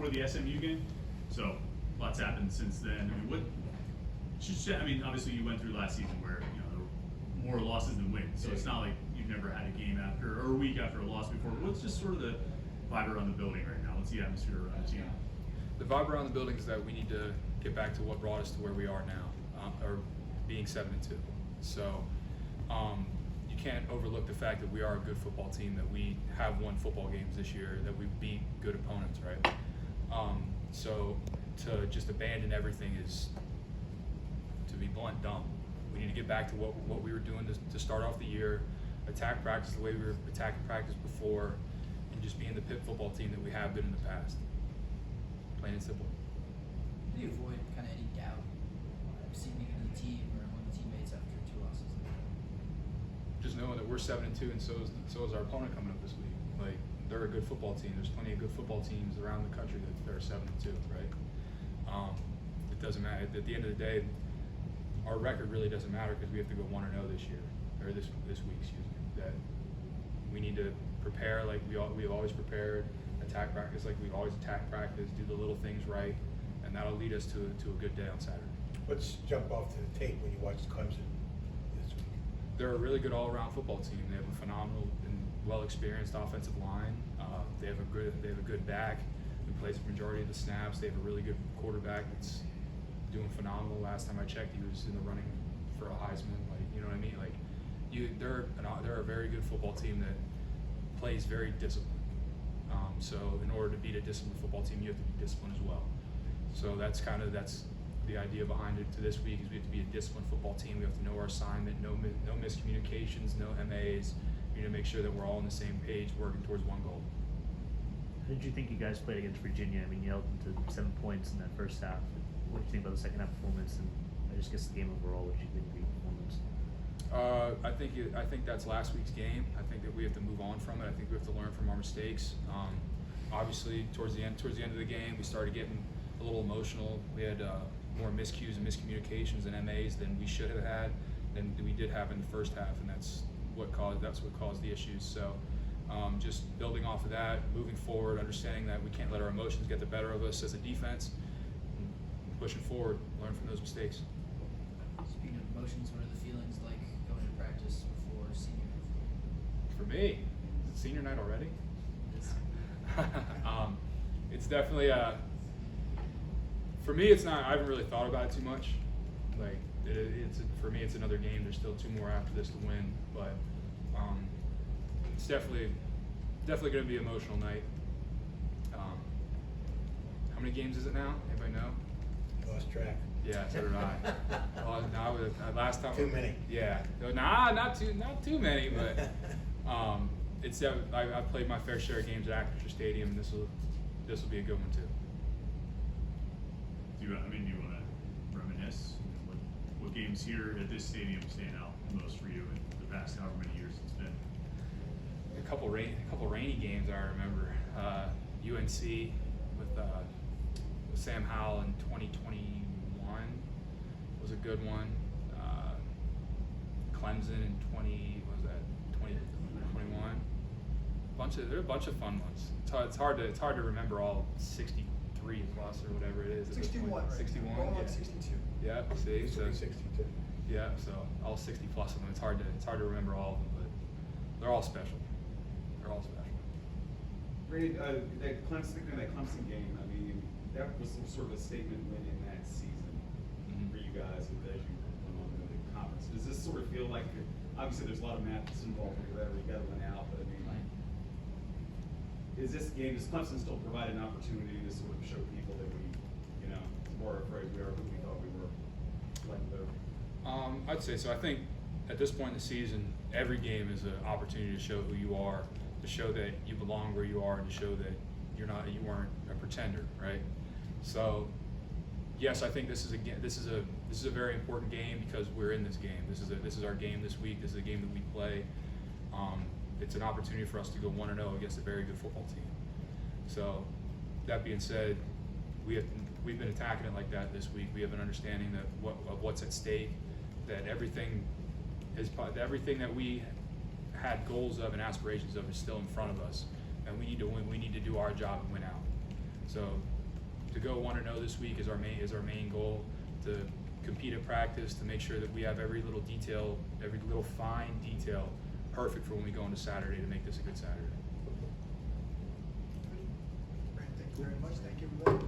before the SMU game. So lots happened since then. I mean, obviously you went through last season where there were more losses than wins. So it's not like you've never had a game after or a week after a loss before. What's just sort of the vibe around the building right now? What's the atmosphere around the team? The vibe around the building is that we need to get back to what brought us to where we are now, or being 7-2. So you can't overlook the fact that we are a good football team, that we have won football games this year, that we beat good opponents, right? So to just abandon everything is, to be blunt, dumb. We need to get back to what we were doing to start off the year, attack practice the way we were attacking practice before, and just being the Pitt football team that we have been in the past. Plain and simple. How do you avoid kind of any doubt seeping into the team or among the teammates after 2 losses? Just knowing that we're 7-2, and so is our opponent coming up this week. Like, they're a good football team. There's plenty of good football teams around the country that are 7-2, right? It doesn't matter. At the end of the day, our record really doesn't matter because we have to go 1-0 this year, or this week, excuse me. That we need to prepare like we've always prepared, attack practice like we've always attacked practice, do the little things right, and that'll lead us to a good day on Saturday. Let's jump off to the tape when you watched Clemson this week. They're a really good all-around football team. They have a phenomenal and well-experienced offensive line. They have a good back who plays the majority of the snaps. They have a really good quarterback that's doing phenomenal. Last time I checked, he was in the running for a Heisman. Like, you know what I mean? Like, they're a very good football team that plays very disciplined. So in order to beat a disciplined football team, you have to be disciplined as well. So that's the idea behind it to this week is we have to be a disciplined football team. We have to know our assignment, no miscommunications, no MAs. We need to make sure that we're all on the same page, working towards one goal. How did you think you guys played against Virginia? I mean, you held them to 7 points in that first half. What do you think about the second half performance, and I just guess the game overall? What do you think of the performance? I think that's last week's game. I think that we have to move on from it. I think we have to learn from our mistakes. Obviously, towards the end of the game, we started getting a little emotional. We had more miscues and miscommunications and MAs than we should have had, than we did have in the first half, and that's what caused the issues. So, just building off of that, moving forward, understanding that we can't let our emotions get the better of us as a defense, and pushing forward, learn from those mistakes. Speaking of emotions, what are the feelings like going to practice before senior night? For me, is it senior night already? It's definitely for me. It's not. I haven't really thought about it too much. Like for me, it's another game. There's still 2 more after this to win, but it's definitely going to be an emotional night. How many games is it now? Anybody know? Lost track. Yeah, so did I. Well, no, last time. Too many. Yeah, not too many, but I've played my fair share of games at Acrisure Stadium, and this will be a good one too. Do you want to reminisce? What games here at this stadium stand out most for you in the past however many years it's been? A couple rainy games I remember. UNC with Sam Howell in 2021 was a good one. Clemson in 2021. There are a bunch of fun ones. It's hard to remember all 63 plus or whatever it is. 61. Right 61. Going Yeah. on 62. Yeah. See. So 62. yeah. So all 60 plus of them. It's hard to remember all of them, but they're all special. Brady, that Clemson game, I mean, that was some sort of a statement win in that season for you guys as you went on to the conference. Does this sort of feel like, obviously there's a lot of math that's involved with whatever, you got to win out, but I mean, does Clemson still provide an opportunity to sort of show people that we, more afraid we are than we thought we were, like the? I'd say so. I think at this point in the season, every game is an opportunity to show who you are, to show that you belong where you are, and to show that you weren't a pretender, right? So, yes, I think this is a very important game because we're in this game. This is our game this week. This is a game that we play. It's an opportunity for us to go 1-0 against a very good football team. So, that being said, we've been attacking it like that this week. We have an understanding of what's at stake, that everything that we had goals of and aspirations of is still in front of us, and we need to win. We need to do our job and win out. So to go 1-0 this week is our main goal. To compete at practice, to make sure that we have every little detail, every little fine detail perfect for when we go into Saturday to make this a good Saturday. Thank you very much. Thank you, everybody.